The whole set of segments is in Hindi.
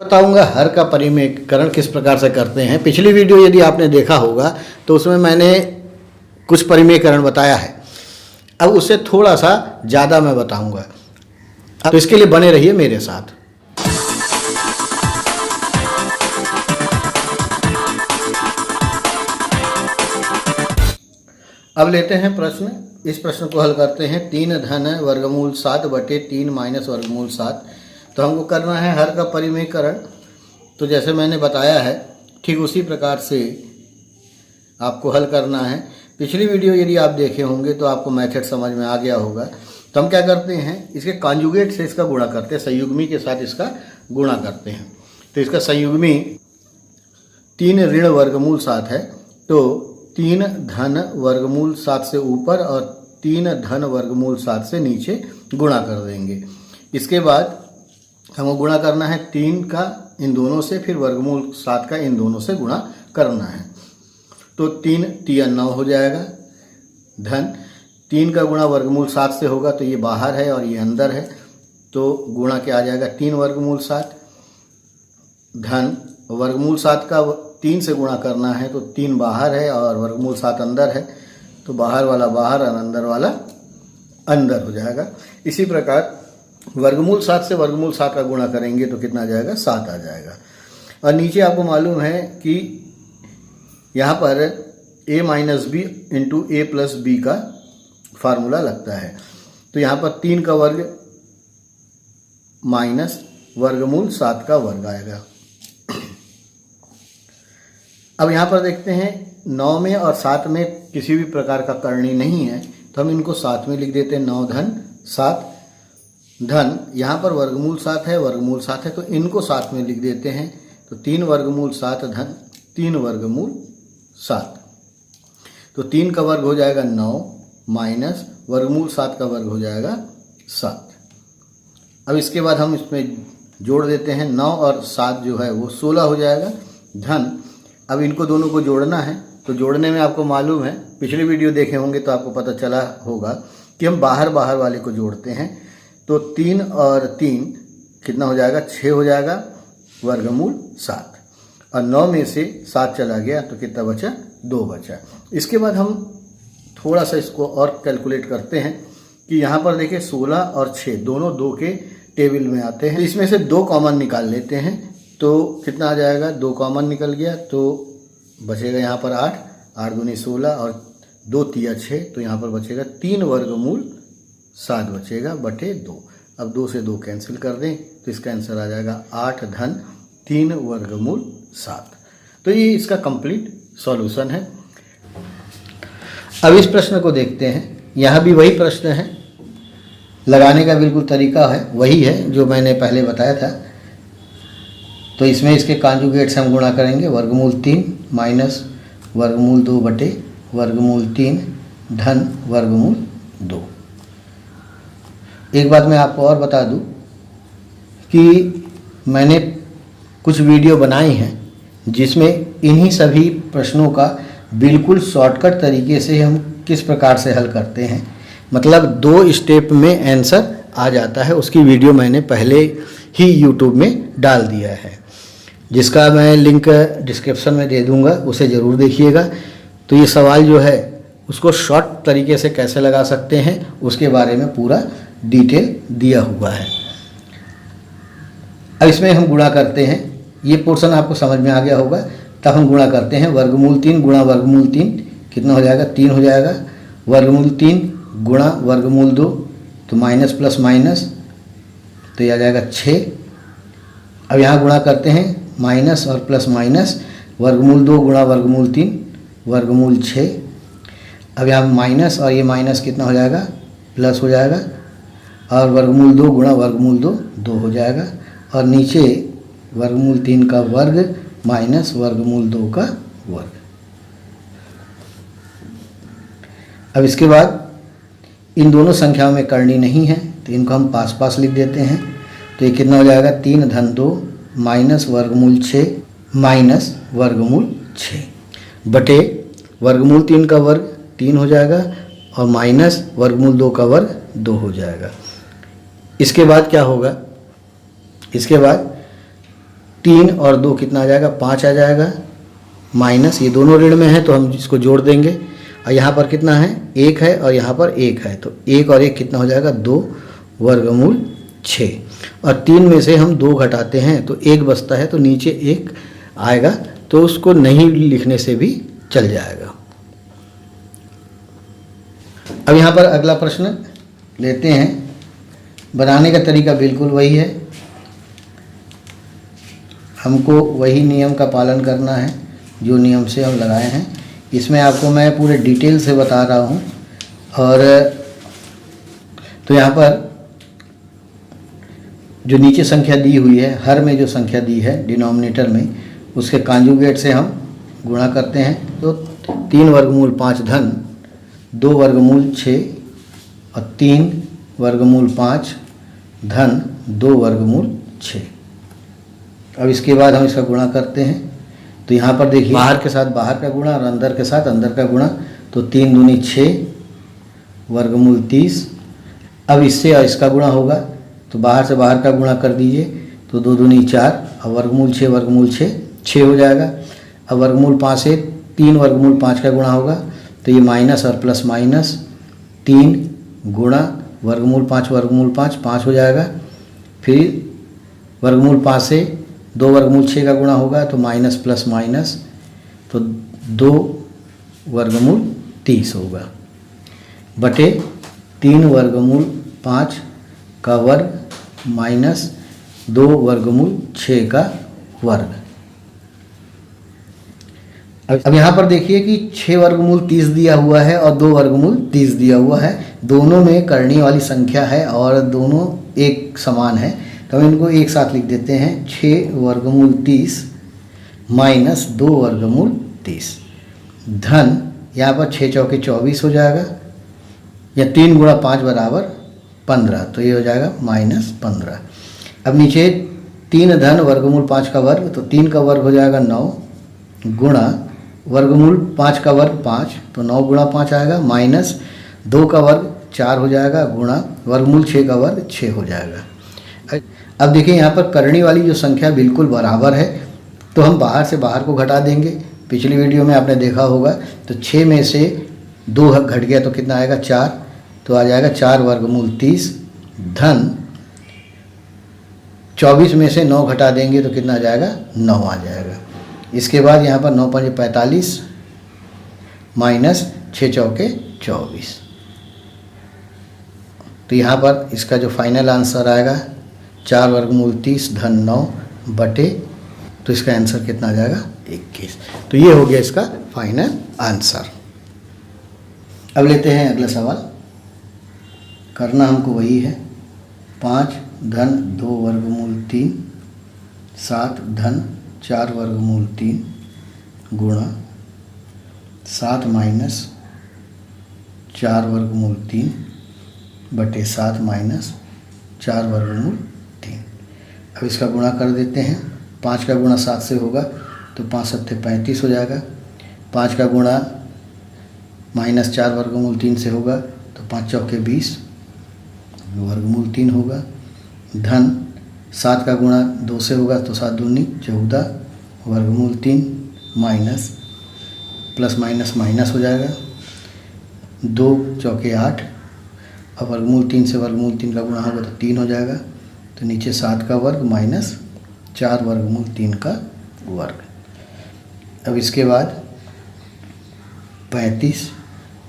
बताऊंगा हर का परिमेयकरण किस प्रकार से करते हैं। पिछली वीडियो यदि आपने देखा होगा तो उसमें मैंने कुछ परिमेयकरण बताया है। अब उससे थोड़ा सा ज़्यादा मैं बताऊंगा, तो इसके लिए बने रहिए मेरे साथ। अब लेते हैं प्रश्न। इस प्रश्न को हल करते हैं। 3 धन वर्गमूल 7 बटे 3 माइनस वर्गमूल 7। तो हमको करना है हर का परिमेयकरण। तो जैसे मैंने बताया है ठीक उसी प्रकार से आपको हल करना है। पिछली वीडियो यदि आप देखे होंगे तो आपको मेथड समझ में आ गया होगा। तो हम क्या करते हैं, इसके कॉन्जुगेट से इसका गुणा करते हैं, संयुग्मी के साथ इसका गुणा करते हैं। तो इसका संयुग्मी 3 ऋण वर्गमूल 7 है, तो 3 धन वर्गमूल 7 से ऊपर और 3 धन वर्गमूल 7 से नीचे गुणा कर देंगे। इसके बाद हमको गुणा करना है 3 का इन दोनों से, फिर वर्गमूल 7 का इन दोनों से गुणा करना है। तो 3 तिया 9 हो जाएगा। धन 3 का गुणा वर्गमूल 7 से होगा तो ये बाहर है और ये अंदर है, तो गुणा क्या आ जाएगा 3 वर्गमूल 7। धन वर्गमूल 7 का 3 से गुणा करना है तो 3 बाहर है और वर्गमूल 7 अंदर है, तो बाहर वाला बाहर और अंदर वाला अंदर हो जाएगा। इसी प्रकार वर्गमूल 7 से वर्गमूल 7 का गुणा करेंगे तो कितना आ जाएगा 7 आ जाएगा। और नीचे आपको मालूम है कि यहाँ पर a minus b into a plus b का फार्मूला लगता है। तो यहाँ पर 3 का वर्ग माइनस वर्गमूल 7 का वर्ग आएगा। अब यहाँ पर देखते हैं 9 में और 7 में किसी भी प्रकार का करणी नहीं है, तो हम इनको साथ में लिख देते हैं। 9 धन 7 धन, यहाँ पर वर्गमूल 7 है, वर्गमूल 7 है, तो इनको साथ में लिख देते हैं। तो 3 वर्गमूल 7 धन 3 वर्गमूल 7, तो 3 का वर्ग हो जाएगा 9 माइनस वर्गमूल 7 का वर्ग हो जाएगा 7। अब इसके बाद हम इसमें जोड़ देते हैं 9 और 7 जो है वो 16 हो जाएगा। धन अब इनको दोनों को जोड़ना है, तो जोड़ने में आपको मालूम है, पिछली वीडियो देखे होंगे तो आपको पता चला होगा कि हम बाहर बाहर वाले को जोड़ते हैं। तो 3 और 3 कितना हो जाएगा 6 हो जाएगा वर्गमूल 7, और 9 में से 7 चला गया तो कितना बचा 2 बचा। इसके बाद हम थोड़ा सा इसको और कैलकुलेट करते हैं कि यहाँ पर देखिए 16 और 6 दोनों 2 के टेबल में आते हैं। तो इसमें से 2 कॉमन निकाल लेते हैं, तो कितना आ जाएगा 2 कॉमन निकल गया तो बचेगा यहाँ पर 8, 8 दूनी 16 और 2 तिया 6, तो यहाँ पर बचेगा 3 वर्गमूल 7 बचेगा बटे 2। अब 2 से 2 कैंसिल कर दें तो इसका आंसर आ जाएगा 8 धन 3 वर्गमूल 7। तो ये इसका कंप्लीट सॉल्यूशन है। अब इस प्रश्न को देखते हैं। यहाँ भी वही प्रश्न है, लगाने का बिल्कुल तरीका है वही है जो मैंने पहले बताया था। तो इसमें इसके कॉन्जुगेट से हम गुणा करेंगे। वर्गमूल 3 माइनस वर्गमूल 2 बटे वर्गमूल 3 धन वर्गमूल 2। एक बात मैं आपको और बता दूं कि मैंने कुछ वीडियो बनाई हैं जिसमें इन्हीं सभी प्रश्नों का बिल्कुल शॉर्टकट तरीके से हम किस प्रकार से हल करते हैं, मतलब 2 स्टेप में आंसर आ जाता है। उसकी वीडियो मैंने पहले ही यूट्यूब में डाल दिया है, जिसका मैं लिंक डिस्क्रिप्शन में दे दूंगा, उसे ज़रूर देखिएगा। तो ये सवाल जो है उसको शॉर्ट तरीके से कैसे लगा सकते हैं उसके बारे में पूरा डिटेल दिया हुआ है। अब इसमें हम गुणा करते हैं। ये पोर्शन आपको समझ में आ गया होगा। तब हम गुणा करते हैं। वर्गमूल 3 गुणा वर्गमूल 3 कितना हो जाएगा 3 हो जाएगा। वर्गमूल 3 गुणा वर्गमूल 2, तो माइनस प्लस माइनस तो ये आ जाएगा 6। अब यहाँ गुणा करते हैं माइनस और प्लस माइनस। वर्गमूल 2 गुणा वर्गमूल 3 वर्गमूल 6। अब यहाँ माइनस और ये माइनस कितना हो जाएगा प्लस हो जाएगा, और वर्गमूल 2 गुणा वर्गमूल 2 हो जाएगा, और नीचे वर्गमूल 3 का वर्ग माइनस वर्गमूल 2 का वर्ग। अब इसके बाद इन दोनों संख्याओं में करनी नहीं है तो इनको हम पास पास लिख देते हैं। तो ये कितना हो जाएगा 3 धन 2 माइनस वर्गमूल 6 माइनस वर्गमूल 6 बटे वर्गमूल 3 का वर्ग 3 हो जाएगा और माइनस वर्गमूल 2 का वर्ग 2 हो जाएगा। इसके बाद क्या होगा, इसके बाद 3 और 2 कितना आ जाएगा, 5 आ जाएगा, माइनस ये दोनों ऋण में है तो हम इसको जोड़ देंगे। और यहाँ पर कितना है, 1 है और यहाँ पर 1 है, तो 1 और 1 कितना हो जाएगा, 2 वर्गमूल 6। और 3 में से हम 2 घटाते हैं तो 1 बचता है, तो नीचे 1 आएगा, तो उसको नहीं लिखने से भी चल जाएगा। अब यहाँ पर अगला प्रश्न लेते हैं। बनाने का तरीका बिल्कुल वही है, हमको वही नियम का पालन करना है जो नियम से हम लगाए हैं। इसमें आपको मैं पूरे डिटेल से बता रहा हूँ। और तो यहाँ पर जो नीचे संख्या दी हुई है, हर में जो संख्या दी है डिनोमिनेटर में, उसके कॉन्जुगेट से हम गुणा करते हैं। तो 3 वर्गमूल 5 धन 2 वर्गमूल 6 और 3 वर्गमूल 5 धन 2 वर्गमूल 6। अब इसके बाद हम इसका गुणा करते हैं। तो यहाँ पर देखिए, बाहर के साथ बाहर का गुणा और अंदर के साथ अंदर का गुणा, तो 3 दूनी 6 वर्गमूल 30। अब इससे और इसका गुणा होगा, तो बाहर से बाहर का गुणा कर दीजिए, तो 2 दूनी 4 और वर्गमूल 6 6 हो जाएगा। अब वर्गमूल 5 से 3 वर्गमूल 5 का गुणा होगा, तो ये माइनस और प्लस माइनस 3 गुणा वर्गमूल 5 5 हो जाएगा। फिर वर्गमूल 5 से 2 वर्गमूल 6 का गुणा होगा, तो माइनस प्लस माइनस, तो 2 वर्गमूल 30 होगा, बटे 3 वर्गमूल 5 का वर्ग माइनस 2 वर्गमूल 6 का वर्ग। अब यहाँ पर देखिए कि 6 वर्गमूल 30 दिया हुआ है और 2 वर्गमूल 30 दिया हुआ है, दोनों में करने वाली संख्या है और दोनों एक समान है, तो हम इनको एक साथ लिख देते हैं। 6 वर्गमूल 30 माइनस 2 वर्गमूल 30 धन, यहाँ पर 6 चौके 24 हो जाएगा, या 3 गुणा 5 बराबर 15, तो ये हो जाएगा माइनस 15। अब नीचे 3 धन वर्गमूल 5 का वर्ग, तो 3 का वर्ग हो जाएगा 9 गुणा वर्गमूल 5 का वर्ग 5, तो 9 गुणा 5 आएगा, माइनस 2 का वर्ग 4 हो जाएगा, गुणा वर्गमूल 6 का वर्ग 6 हो जाएगा। अब देखिए यहाँ पर करने वाली जो संख्या बिल्कुल बराबर है, तो हम बाहर से बाहर को घटा देंगे। पिछली वीडियो में आपने देखा होगा, तो 6 में से 2 घट गया तो कितना आएगा, 4, तो आ जाएगा 4 वर्गमूल 30 धन 24 में से 9 घटा देंगे तो कितना आ जाएगा, 9 आ जाएगा। इसके बाद यहाँ पर 9 5 45 माइनस 6 चौके 24, तो यहाँ पर इसका जो फाइनल आंसर आएगा 4 वर्गमूल 30 धन 9 बटे, तो इसका आंसर कितना आ जाएगा, 21। तो ये हो गया इसका फाइनल आंसर। अब लेते हैं अगला सवाल। करना हमको वही है, 5 धन 2 वर्गमूल 3 7 धन 4 वर्गमूल 3 गुणा 7 माइनस 4 वर्गमूल 3 बटे 7 माइनस 4 वर्गमूल 3। अब इसका गुणा कर देते हैं। 5 का गुणा 7 से होगा, तो 5 सत्ते 35 हो जाएगा। 5 का गुणा माइनस 4 वर्गमूल 3 से होगा, तो 5 चौके 20 वर्गमूल 3 होगा, धन 7 का गुणा 2 से होगा, तो 7 दूनी 14 वर्गमूल 3 माइनस प्लस माइनस माइनस हो जाएगा, 2 चौके 8, अब वर्गमूल 3 से वर्गमूल 3 का गुणा होगा तो 3 हो जाएगा, तो नीचे 7 का वर्ग माइनस 4 वर्गमूल 3 का वर्ग। अब इसके बाद 35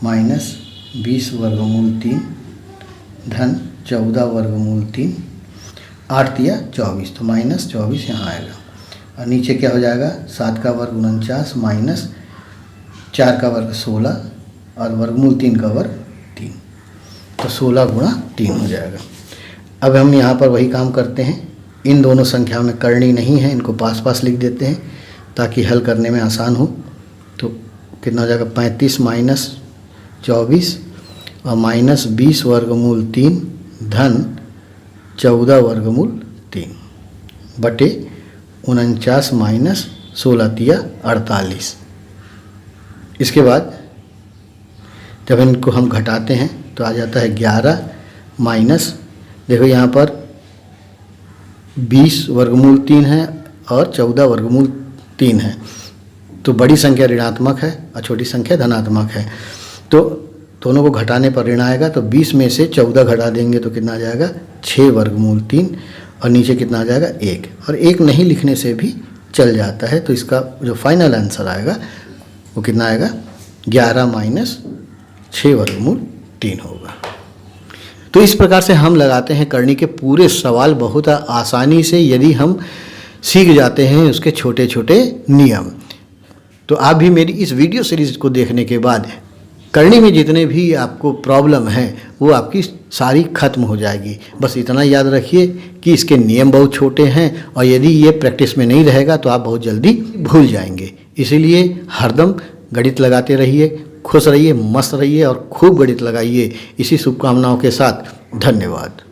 माइनस 20 वर्गमूल 3 धन 14 वर्गमूल 3, 8 दिया 24, तो माइनस 24 यहाँ आएगा। और नीचे क्या हो जाएगा, 7 का वर्ग 49 माइनस 4 का वर्ग 16 और वर्गमूल 3 का वर्ग 3, तो 16 गुणा 3 हो जाएगा। अब हम यहाँ पर वही काम करते हैं, इन दोनों संख्याओं में करनी नहीं है, इनको पास पास लिख देते हैं ताकि हल करने में आसान हो। तो कितना हो जाएगा, 35 माइनस 24 और माइनस 20 वर्गमूल 3 धन 14 वर्गमूल 3 बटे 49 माइनस 16 तिया 48। इसके बाद जब इनको हम घटाते हैं तो आ जाता है 11 माइनस, देखो यहाँ पर 20 वर्गमूल 3 है और 14 वर्गमूल 3 है। तो बड़ी संख्या ऋणात्मक है और छोटी संख्या धनात्मक है, तो दोनों को घटाने पर ऋण आएगा। तो 20 में से 14 घटा देंगे तो कितना आ जाएगा 6 वर्गमूल 3, और नीचे कितना आ जाएगा 1, और 1 नहीं लिखने से भी चल जाता है। तो इसका जो फाइनल आंसर आएगा वो कितना आएगा 11 माइनस 6 वर्गमूल 3 होगा। तो इस प्रकार से हम लगाते हैं करनी के पूरे सवाल बहुत आसानी से, यदि हम सीख जाते हैं उसके छोटे छोटे नियम। तो आप भी मेरी इस वीडियो सीरीज़ को देखने के बाद करनी में जितने भी आपको प्रॉब्लम है वो आपकी सारी खत्म हो जाएगी। बस इतना याद रखिए कि इसके नियम बहुत छोटे हैं, और यदि ये प्रैक्टिस में नहीं रहेगा तो आप बहुत जल्दी भूल जाएंगे। इसीलिए हरदम गणित लगाते रहिए, खुश रहिए, मस्त रहिए और खूब गणित लगाइए। इसी शुभकामनाओं के साथ धन्यवाद।